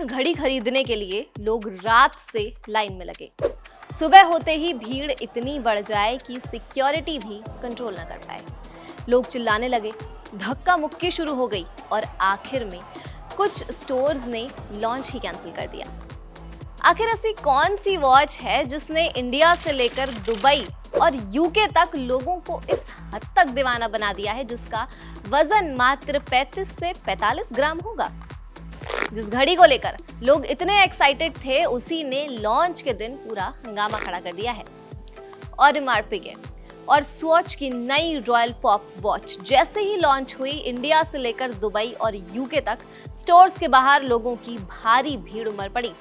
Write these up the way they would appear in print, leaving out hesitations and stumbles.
एक घड़ी खरीदने के लिए लोग रात से लाइन में लगे। सुबह होते ही भीड़ इतनी बढ़ जाए कि सिक्योरिटी भी कंट्रोल न कर पाए। लोग चिल्लाने लगे, धक्का मुक्की शुरू हो गई और आखिर में कुछ स्टोर्स ने लॉन्च ही कैंसिल कर दिया। आखिर ऐसी कौन सी वॉच है जिसने इंडिया से लेकर दुबई और यूके तक लोगों को इस हद तक दीवाना बना दिया है, जिसका वजन मात्र 35 से 45 ग्राम होगा। जिस घड़ी को लेकर लोग इतने एक्साइटेड थे, उसी ने लॉन्च के दिन पूरा हंगामा खड़ा कर दिया है। ऑडिमार पिगे और स्वॉच की नई रॉयल पॉप वॉच जैसे ही लॉन्च हुई, इंडिया से लेकर दुबई और यूके तक स्टोर्स के बाहर लोगों की भारी भीड़ उमड़ पड़ी।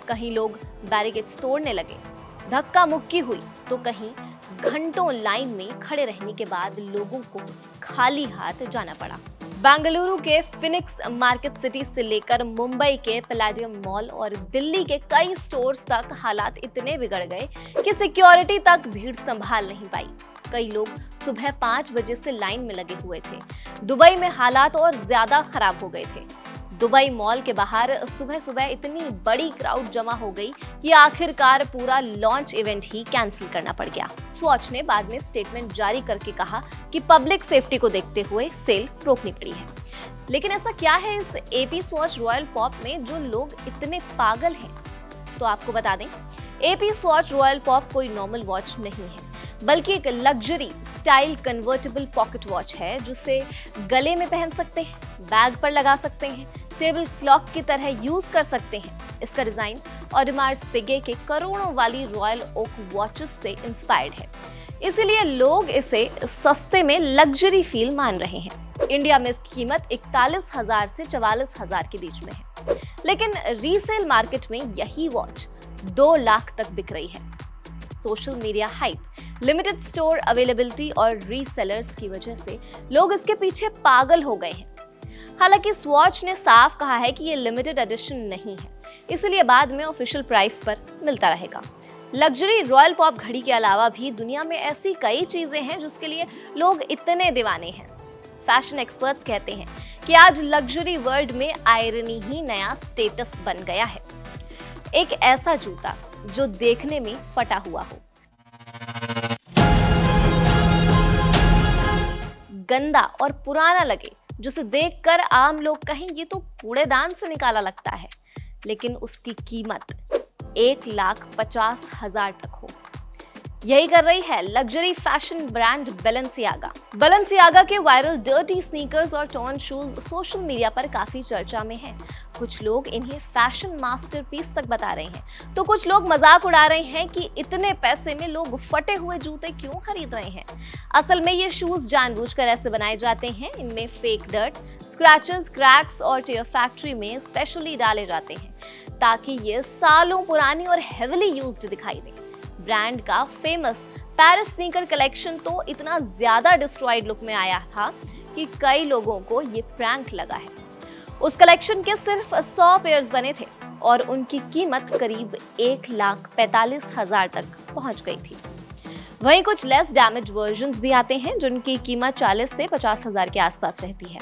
कहीं लोग बैरिकेड्स तोड़ने लगे, धक्का मुक्की हुई, तो कहीं घंटों लाइन में खड़े रहने के बाद लोगों को खाली हाथ जाना पड़ा। बेंगलुरु के फिनिक्स मार्केट सिटी से लेकर मुंबई के पैलेडियम मॉल और दिल्ली के कई स्टोर्स तक हालात इतने बिगड़ गए कि सिक्योरिटी तक भीड़ संभाल नहीं पाई। कई लोग सुबह 5 बजे से लाइन में लगे हुए थे। दुबई में हालात और ज्यादा खराब हो गए थे। दुबई मॉल के बाहर सुबह सुबह इतनी बड़ी क्राउड जमा हो गई कि आखिरकार पूरा लॉन्च इवेंट ही कैंसिल करना पड़ गया। स्वॉच ने बाद में स्टेटमेंट जारी करके कहा कि पब्लिक सेफ्टी को देखते हुए सेल रोकनी पड़ी है। लेकिन ऐसा क्या है इस एपी स्वॉच रॉयल पॉप में जो लोग इतने पागल हैं? तो आपको बता दें, एपी स्वॉच रॉयल पॉप कोई नॉर्मल वॉच नहीं है, बल्कि एक luxury style convertible pocket watch है, जिसे गले में पहन सकते हैं, बैग पर लगा सकते हैं, टेबल क्लॉक की तरह यूज कर सकते हैं। इसका डिजाइन ऑडिमार पिगे के करोड़ों वाली रॉयल ओक वॉचेस से इंस्पायर्ड है, इसीलिए लोग इसे सस्ते में लग्जरी फील मान रहे हैं। इंडिया में इसकी कीमत 41,000 से 44,000 के बीच में है, लेकिन रीसेल मार्केट में यही वॉच 2 लाख तक बिक रही है। Social media hype, limited store availability और रीसेलर्स की वजह से लोग इसके पीछे पागल हो गए हैं। हालांकि स्वॉच ने साफ कहा है कि ये लिमिटेड एडिशन नहीं है, इसलिए बाद में ऑफिशियल प्राइस पर मिलता रहेगा। लग्जरी रॉयल पॉप घड़ी के अलावा भी दुनिया में ऐसी कई चीजें हैं जिसके लिए लोग इतने दीवाने हैं। फैशन एक्सपर्ट्स कहते हैं कि आज लग्जरी वर्ल्ड में आयरनी ही नया स्टेटस बन गया है। एक ऐसा जूता जो देखने में फटा हुआ हो, गंदा और पुराना लगे, जिसे देखकर आम लोग कहें ये तो कूड़ेदान से निकाला लगता है, लेकिन उसकी कीमत 1,50,000 तक हो। यही कर रही है luxury fashion brand Balenciaga. Balenciaga के वायरल डर्टी स्नीकर्स और टॉर्न शूज सोशल मीडिया पर काफी चर्चा में हैं। कुछ लोग इन्हें फैशन मास्टरपीस तक बता रहे हैं, तो कुछ लोग मजाक उड़ा रहे हैं कि इतने पैसे में लोग फटे हुए जूते क्यों खरीद रहे हैं। असल में ये शूज जानबूझकर ऐसे बनाए जाते हैं। इनमें फेक डर्ट, स्क्रैचेस, क्रैक्स और टियर फैक्ट्री में स्पेशली डाले जाते हैं ताकि ये सालों पुरानी और हेविली यूज्ड दिखाई दे। ब्रांड का फेमस पेरिस स्नीकर कलेक्शन तो इतना ज्यादा डिस्ट्रॉयड लुक में आया था कि कई लोगों को ये प्रैंक लगा है। उस कलेक्शन के सिर्फ 100 पेयर्स बने थे और उनकी कीमत करीब 1,45,000 तक पहुंच गई थी। वहीं कुछ लेस डैमेज वर्जन्स भी आते हैं जिनकी कीमत 40 से 50,000 के आसपास रहती है।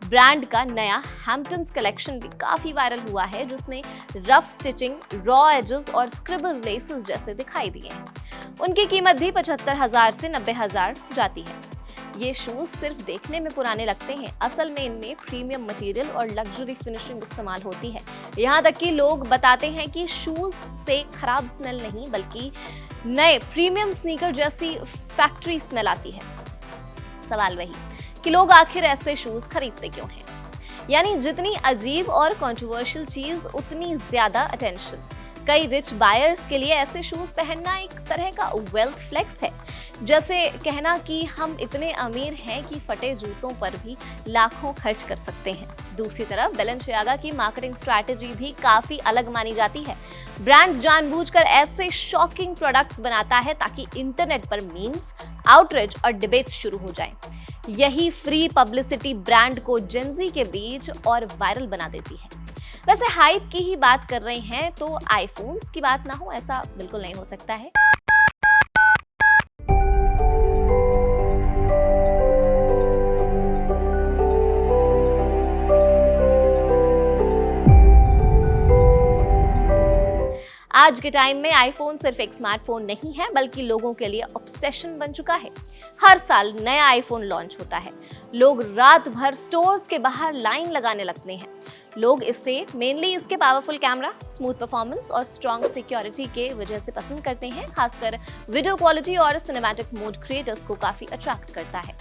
ब्रांड का नया हैम्पटन्स कलेक्शन भी काफी वायरल हुआ है, जिसमें रफ स्टिचिंग, रॉ एजेस और स्क्रिबल लेसेस जैसे दिखाई दिए हैं। उनकी कीमत भी 75,000 से 90,000 जाती है। ये शूज सिर्फ देखने में पुराने लगते हैं, असल में इनमें प्रीमियम मटेरियल और लग्जरी फिनिशिंग इस्तेमाल होती है। यहाँ तक कि लोग बताते हैं कि शूज से खराब स्मेल नहीं, बल्कि नए प्रीमियम स्नीकर जैसी फैक्ट्री स्मेल आती है। सवाल वही कि लोग आखिर ऐसे शूज खरीदते क्यों हैं? यानी जितनी अजीब और कंट्रोवर्शियल चीज, उतनी ज्यादा अटेंशन। कई रिच बायर्स के लिए ऐसे शूज पहनना एक तरह का वेल्थ फ्लेक्स है, जैसे कहना कि हम इतने अमीर हैं कि फटे जूतों पर भी लाखों खर्च कर सकते हैं। दूसरी तरफ बैलेंसियागा की मार्केटिंग स्ट्रैटेजी भी काफी अलग मानी जाती है। ब्रांड्स जानबूझकर ऐसे शॉकिंग प्रोडक्ट्स बनाता है ताकि इंटरनेट पर मीम्स, आउटरीच और डिबेट्स शुरू हो जाएं। यही फ्री पब्लिसिटी ब्रांड को जेनजी के बीच और वायरल बना देती है। वैसे हाइप की ही बात कर रहे हैं तो आईफोन्स की बात ना हो, ऐसा बिल्कुल नहीं हो सकता है। आज के टाइम में आईफोन सिर्फ एक स्मार्टफोन नहीं है बल्कि लोगों के लिए ऑब्सेशन बन चुका है। हर साल नया आईफोन लॉन्च होता है। लोग रात भर स्टोर्स के बाहर लाइन लगाने लगते हैं। लोग इसे मेनली इसके पावरफुल कैमरा, स्मूथ परफॉर्मेंस और स्ट्रॉन्ग सिक्योरिटी के वजह से पसंद करते हैं। खासकर वीडियो क्वालिटी और सिनेमैटिक मोड क्रिएटर्स को काफी अट्रैक्ट करता है।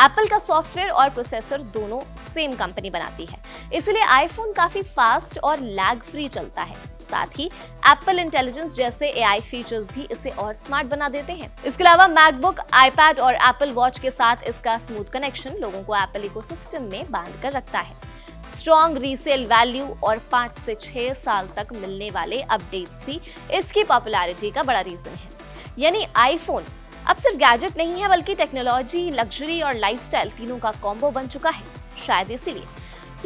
एप्पल का सॉफ्टवेयर और प्रोसेसर दोनों सेम कंपनी बनाती है, इसलिए आईफोन काफी फास्ट और लैग फ्री चलता है। साथ ही एप्पल इंटेलिजेंस जैसे एआई फीचर्स भी इसे और स्मार्ट बना देते हैं। इसके अलावा मैकबुक, आईपैड और एप्पल वॉच के साथ इसका स्मूथ कनेक्शन लोगों को एप्पल इकोसिस्टम में बांध कर रखता है। स्ट्रॉन्ग रीसेल वैल्यू और 5 से 6 साल तक मिलने वाले अपडेट्स भी इसकी पॉपुलैरिटी का बड़ा रीजन है। यानी आईफोन अब सिर्फ गैजेट नहीं है बल्कि टेक्नोलॉजी, लग्जरी और लाइफस्टाइल तीनों का कॉम्बो बन चुका है। शायद इसीलिए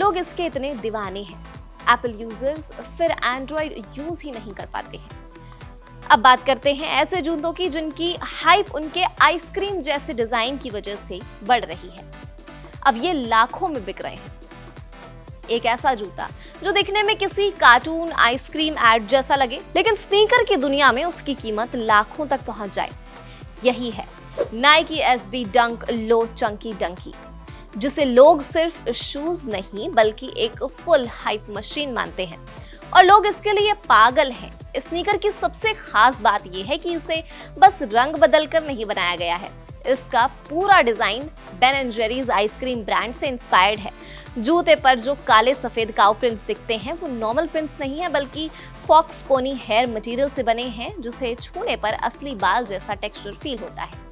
लोग इसके इतने दीवाने हैं। एप्पल यूजर्स फिर एंड्रॉइड यूज ही नहीं कर पाते हैं। अब बात करते हैं ऐसे जूतों की जिनकी हाइप उनके आइसक्रीम जैसे डिजाइन की वजह से बढ़ रही है। अब ये लाखों में बिक रहे हैं। एक ऐसा जूता जो दिखने में किसी कार्टून आइसक्रीम एड जैसा लगे, लेकिन स्नीकर की दुनिया में उसकी कीमत लाखों तक पहुंच जाए। यही है नाइकी एसबी डंक लो चंकी डंकी, जिसे लोग सिर्फ शूज नहीं बल्कि एक फुल हाइप मशीन मानते हैं और लोग इसके लिए पागल हैं। स्नीकर की सबसे खास बात यह है कि इसे बस रंग बदलकर नहीं बनाया गया है। इसका पूरा design Ben and Jerry's ice cream brand से इंस्पायर्ड है। जूते पर जो काले सफेद काउ प्रिंट्स दिखते हैं वो नॉर्मल प्रिंट्स नहीं है बल्कि फॉक्स पोनी हेयर मटेरियल से बने हैं, जिसे छूने पर असली बाल जैसा टेक्सचर फील होता है।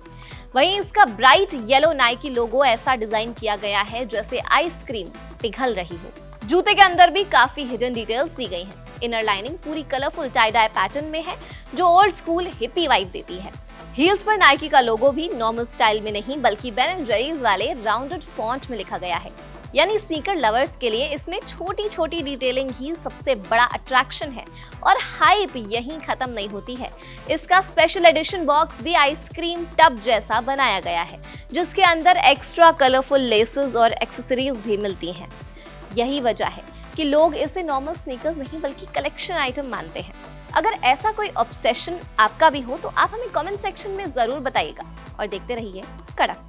वहीं इसका ब्राइट येलो नाइकी लोगो ऐसा डिजाइन किया गया है जैसे आइसक्रीम पिघल रही हो। जूते के अंदर भी काफी हिडन डिटेल्स दी गई हैं। इनर लाइनिंग पूरी कलरफुल टाई डाई पैटर्न में है जो ओल्ड स्कूल हिप्पी वाइब देती है। हील्स पर नाइकी का लोगो भी नॉर्मल स्टाइल में नहीं बल्कि बेन एंड जेरीज वाले राउंडेड फॉन्ट में लिखा गया है। यानी स्नीकर लवर्स के लिए इसमें छोटी छोटी डिटेलिंग ही सबसे बड़ा अट्रैक्शन है और हाइप यहीं खत्म नहीं होती है। इसका स्पेशल एडिशन बॉक्स भी आइसक्रीम टब जैसा बनाया गया है, जिसके अंदर एक्स्ट्रा कलरफुल लेसेस और एक्सेसरीज भी मिलती हैं। यही वजह है कि लोग इसे नॉर्मल स्नीकर्स नहीं बल्कि कलेक्शन आइटम मानते हैं। अगर ऐसा कोई ऑब्सेशन आपका भी हो तो आप हमें कमेंट सेक्शन में जरूर बताइएगा और देखते रहिए कड़क।